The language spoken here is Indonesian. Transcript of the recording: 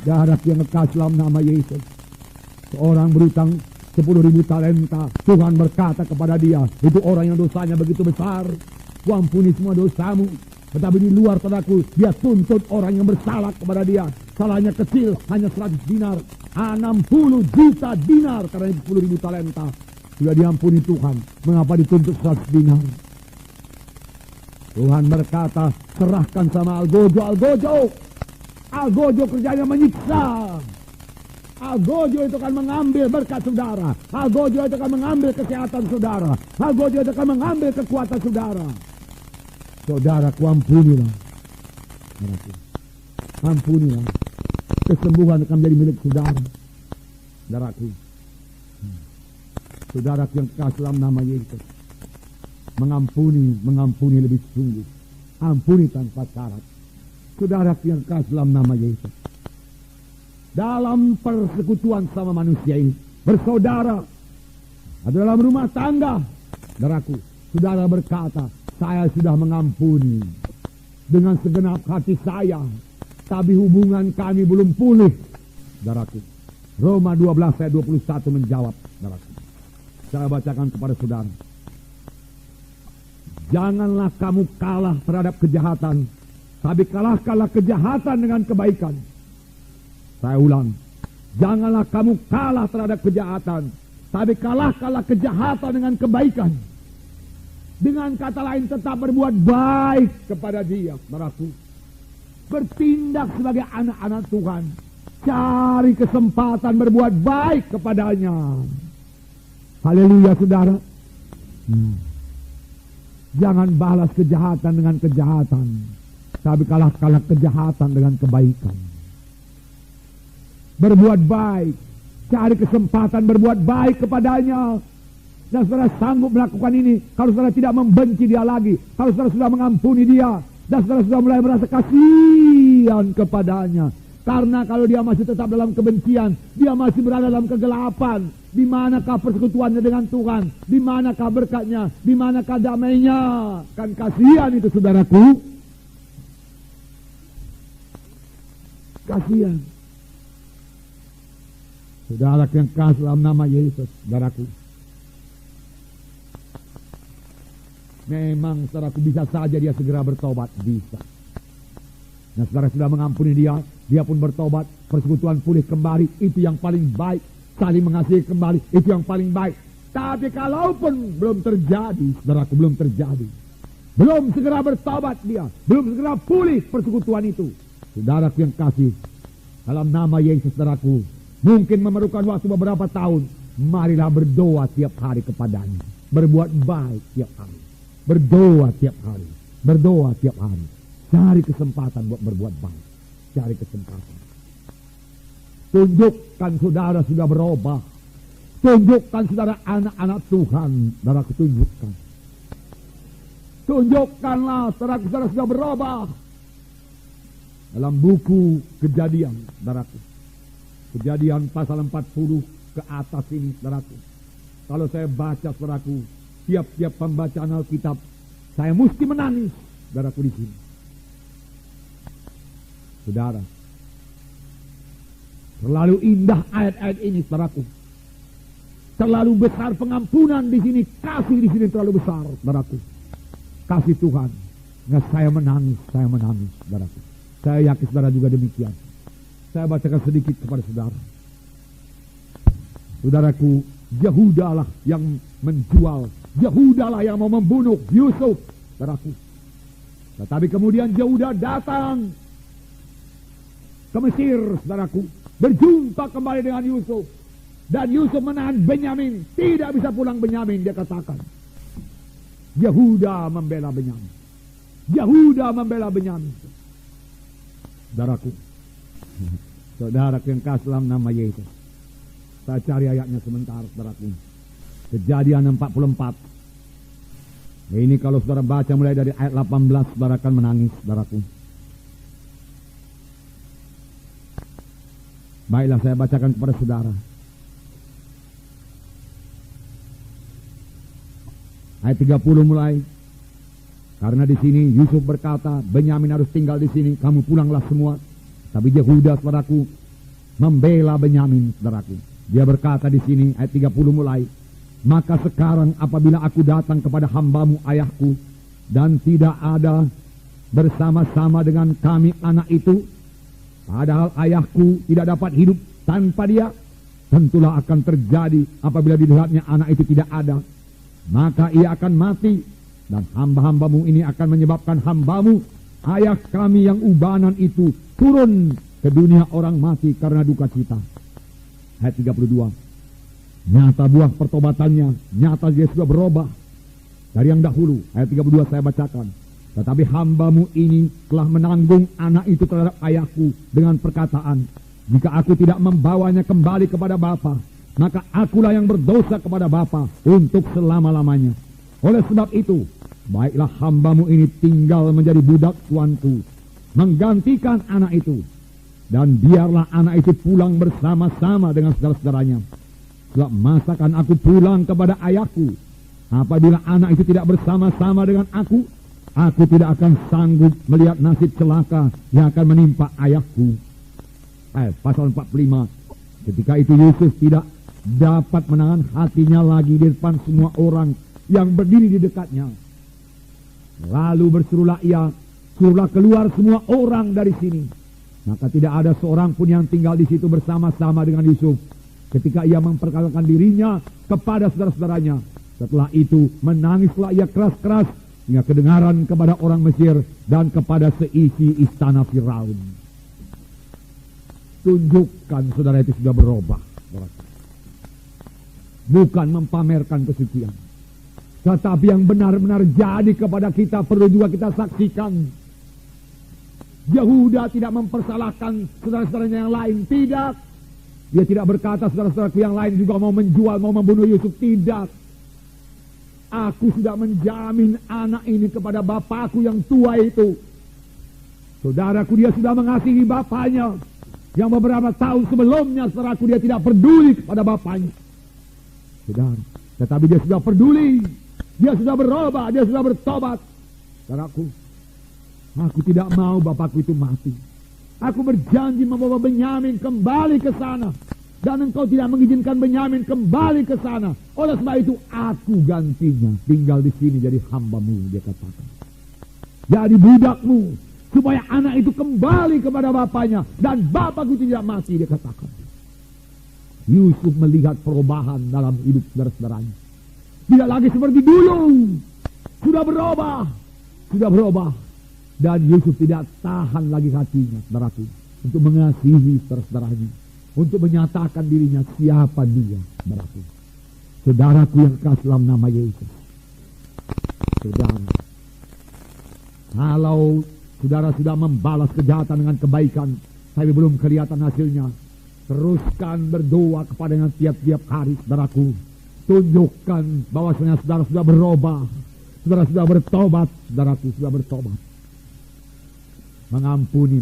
Saudara yang kekasih dalam nama Yesus, seorang berutang 10.000 talenta. Tuhan berkata kepada dia, itu orang yang dosanya begitu besar, kuampuni semua dosamu. Tetapi di luar, saudaraku, dia tuntut orang yang bersalah kepada dia. Salahnya kecil, hanya 100 dinar. 60 juta dinar karena 10.000 talenta. Sudah diampuni Tuhan, mengapa dituntut 100 dinar? Tuhan berkata, serahkan sama Algojo. Algojo kerjanya menyiksa. Algojo itu akan mengambil berkat saudara. Algojo itu akan mengambil kesehatan saudara. Algojo itu akan mengambil kekuatan saudara. Saudaraku, ampunilah. Ampunilah. Kesembuhan akan menjadi milik saudara. Saudaraku. Saudaraku yang kekasih dalam nama Yesus. Mengampuni lebih sungguh. Ampuni tanpa syarat. Saudaraku yang kekasih dalam nama Yesus. Dalam persekutuan sama manusia ini, bersaudara, atau dalam rumah tangga, saudaraku, saudara berkata, saya sudah mengampuni dengan segenap hati saya, tapi hubungan kami belum pulih. Saudaraku, Roma 12 ayat 21 menjawab, saudaraku. Saya bacakan kepada saudara. Janganlah kamu kalah terhadap kejahatan, tapi kalahkanlah kejahatan dengan kebaikan. Saya ulang, janganlah kamu kalah terhadap kejahatan, tapi kalahkanlah kejahatan dengan kebaikan. Dengan kata lain, tetap berbuat baik kepada dia, saudaraku. Bertindak sebagai anak-anak Tuhan. Cari kesempatan berbuat baik kepadanya. Haleluya, saudara. Jangan balas kejahatan dengan kejahatan, tapi kalahkanlah kejahatan dengan kebaikan. Berbuat baik, cari kesempatan berbuat baik kepadanya. Dan saudara sanggup melakukan ini kalau saudara tidak membenci dia lagi, kalau saudara sudah mengampuni dia, dan saudara sudah mulai merasa kasihan kepadanya. Karena kalau dia masih tetap dalam kebencian, dia masih berada dalam kegelapan. Di manakah persekutuannya dengan Tuhan? Di manakah berkatnya? Di manakah damainya? Kan kasihan itu, saudaraku. Kasihan. Saudara yang kasih dalam nama Yesus, saudaraku. Memang saudaraku, bisa saja dia segera bertobat, bisa. Nah, saudara sudah mengampuni dia, dia pun bertobat, persekutuan pulih kembali, itu yang paling baik. Saling mengasihi kembali, itu yang paling baik. Tapi kalaupun belum terjadi, saudaraku, belum terjadi, belum segera bertobat dia, belum segera pulih persekutuan itu, saudaraku yang kasih, dalam nama Yesus, saudaraku, mungkin memerlukan waktu beberapa tahun. Marilah berdoa tiap hari kepadanya, berbuat baik tiap hari. Berdoa tiap hari. Berdoa tiap hari. Cari kesempatan buat berbuat baik. Cari kesempatan. Tunjukkan saudara sudah berubah. Tunjukkan saudara anak-anak Tuhan. Saudara tunjukkan. Tunjukkanlah saudara sudah berubah. Dalam buku Kejadian, saudaraku. Kejadian pasal 40 ke atas ini, saudaraku. Kalau saya baca, saudaraku, tiap-tiap pembacaan Alkitab, saya mesti menangis, saudaraku, di sini. Saudara, terlalu indah ayat-ayat ini, saudaraku. Terlalu besar pengampunan di sini, kasih di sini terlalu besar, saudaraku. Kasih Tuhan. Nggak, saya menangis, saudaraku. Saya yakin saudara juga demikian. Saya bacakan sedikit kepada saudara. Saudaraku, Yehuda lah yang menjual. Yehuda lah yang mau membunuh Yusuf, saudaraku. Tetapi kemudian Yehuda datang ke Mesir, saudaraku. Berjumpa kembali dengan Yusuf. Dan Yusuf menahan Benyamin. Tidak bisa pulang Benyamin, dia katakan. Yehuda membela Benyamin. Yehuda membela Benyamin. Saudaraku. Saudaraku yang kasih dalam nama Yesus. Saya cari ayatnya sebentar, saudaraku. Kejadian 44. Nah, ini kalau saudara baca mulai dari ayat 18, saudara akan menangis, saudaraku. Baiklah, saya bacakan kepada saudara. Ayat 30 mulai. Karena di sini Yusuf berkata, Benyamin harus tinggal di sini, kamu pulanglah semua. Tapi Yehuda, saudaraku, membela Benyamin, saudaraku. Dia berkata di sini ayat 30 mulai, maka sekarang apabila aku datang kepada hambamu ayahku dan tidak ada bersama-sama dengan kami anak itu, padahal ayahku tidak dapat hidup tanpa dia, tentulah akan terjadi apabila dilihatnya anak itu tidak ada, maka ia akan mati, dan hamba-hambamu ini akan menyebabkan hambamu ayah kami yang ubanan itu turun ke dunia orang mati karena duka cita. Ayat 32. Nyata buah pertobatannya, nyata dia sudah berubah dari yang dahulu. Ayat 32 saya bacakan. Tetapi hambamu ini telah menanggung anak itu terhadap ayahku dengan perkataan, jika aku tidak membawanya kembali kepada bapa, maka akulah yang berdosa kepada bapa untuk selama-lamanya. Oleh sebab itu, baiklah hambamu ini tinggal menjadi budak tuanku, menggantikan anak itu, dan biarlah anak itu pulang bersama-sama dengan saudara-saudaranya. Sebab masakan aku pulang kepada ayahku, apabila anak itu tidak bersama-sama dengan aku tidak akan sanggup melihat nasib celaka yang akan menimpa ayahku. Pasal 45. Ketika itu Yusuf tidak dapat menahan hatinya lagi di depan semua orang yang berdiri di dekatnya. Lalu berserulah ia, suruhlah keluar semua orang dari sini. Maka tidak ada seorang pun yang tinggal di situ bersama-sama dengan Yusuf ketika ia memperkenalkan dirinya kepada saudara-saudaranya. Setelah itu menangislah ia keras-keras hingga kedengaran kepada orang Mesir dan kepada seisi istana Firaun. Tunjukkan saudara itu sudah berubah. Bukan mempamerkan kesucian, tetapi yang benar-benar jadi kepada kita perlu juga kita saksikan. Yehuda tidak mempersalahkan saudara-saudaranya yang lain, tidak. Dia tidak berkata saudara-saudaraku yang lain juga mau menjual, mau membunuh Yusuf, tidak. Aku sudah menjamin anak ini kepada bapakku yang tua itu. Saudaraku, dia sudah mengasihi bapaknya yang beberapa tahun sebelumnya, saudaraku, dia tidak peduli kepada bapaknya. Saudara, tetapi dia sudah peduli, dia sudah berubah, dia sudah bertobat. Saudaraku, aku tidak mau bapakku itu mati. Aku berjanji membawa Benyamin kembali ke sana, dan engkau tidak mengizinkan Benyamin kembali ke sana. Oleh sebab itu aku gantinya tinggal di sini jadi hambamu, dia katakan. Jadi budakmu, supaya anak itu kembali kepada bapaknya dan bapakku tidak mati, dia katakan. Yusuf melihat perubahan dalam hidup saudara-saudaranya. Tidak lagi seperti dulu, sudah berubah. Dan Yusuf tidak tahan lagi hatinya, saudaraku, untuk mengasihi saudara-saudaranya, untuk menyatakan dirinya siapa dia, saudaraku. Saudaraku yang kasih dalam nama Yesus. Saudara, kalau saudara sudah membalas kejahatan dengan kebaikan, tapi belum kelihatan hasilnya, teruskan berdoa kepadanya tiap-tiap hari, saudaraku. Tunjukkan bahwasanya saudara sudah berubah, saudara sudah bertobat, saudaraku sudah bertobat. Mengampuni.